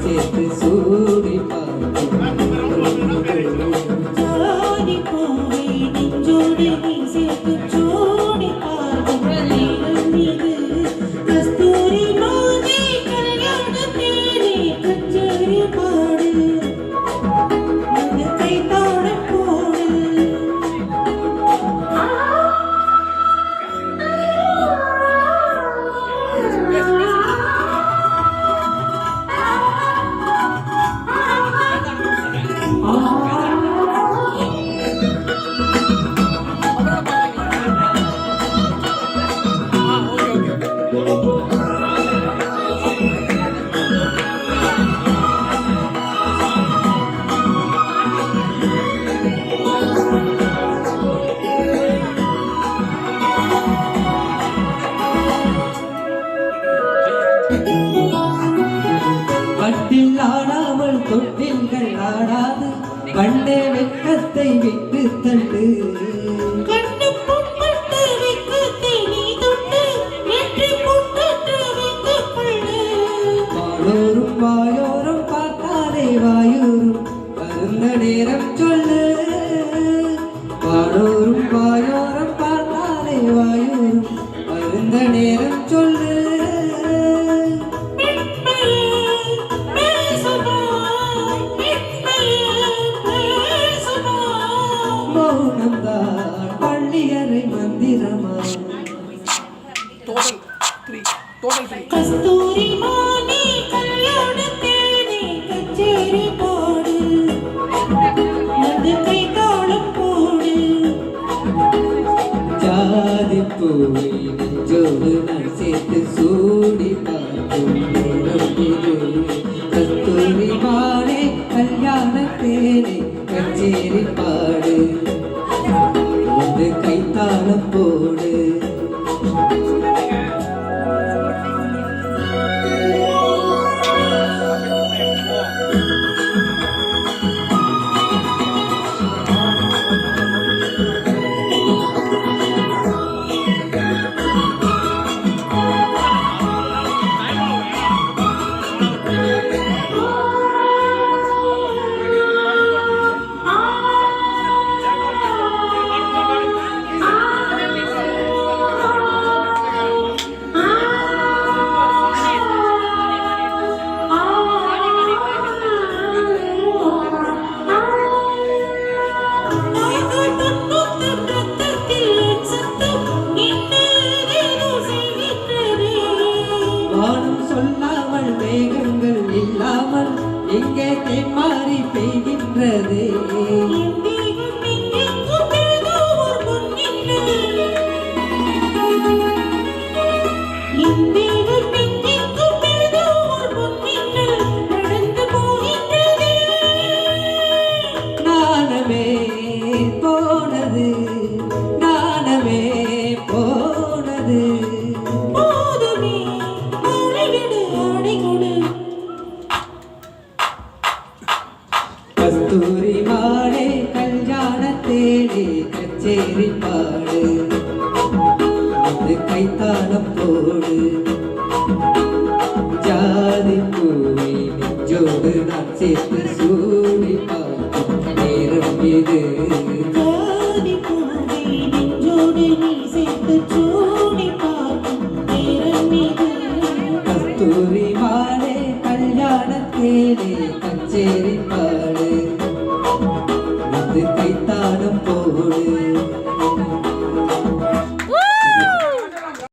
சேர்த்து சூடி கட்டில் ஆடாமல் தொட்டில்கள் ஆடாது கண்டே வெட்கத்தை விட்டு தண்டு வாயோரும் வாயோரம் பார்த்தாலே வாயூரும் வருந்த நேரம் சொல்லு வாயோரும் வாயோரம் பார்த்தாலே வாயூரும் வருந்த நேரம் சொல்லு மௌனம்தான் பள்ளியறை மந்திரமா கஸ்தூரி மானே கல்யாண தேனே கச்சேரி போடு அது கை தாளம் போடு ஜாதி பூவை நெஞ்சோடு நான் சேர்த்து சூடி பார்க்கும் நேரம் இது கஸ்தூரி மானே கல்யாண தேனே கச்சேரி பாடு அது கை தாளம் போடு சொல்லாமல் மேகங்கள் இல்லாமல் எங்கே தேன்மாறி பெய்கின்றது நாணமே போனது நாணமே போனது கஸ்தூரி மானே கல்யாண தேடி கச்சேரி பாடு அது கைத்தாளம் போடு ஜாதி பூவை நெஞ்சோடு நான் சேர்த்து சூடி பார்க்கும் நேரம் இது ஜாதி பூவை நெஞ்சோடு நீ சேர்த்து சூடி பார்க்கும் நேரம் இது கஸ்தூரி மானே கல்யாண தேடி கச்சேரி பாடு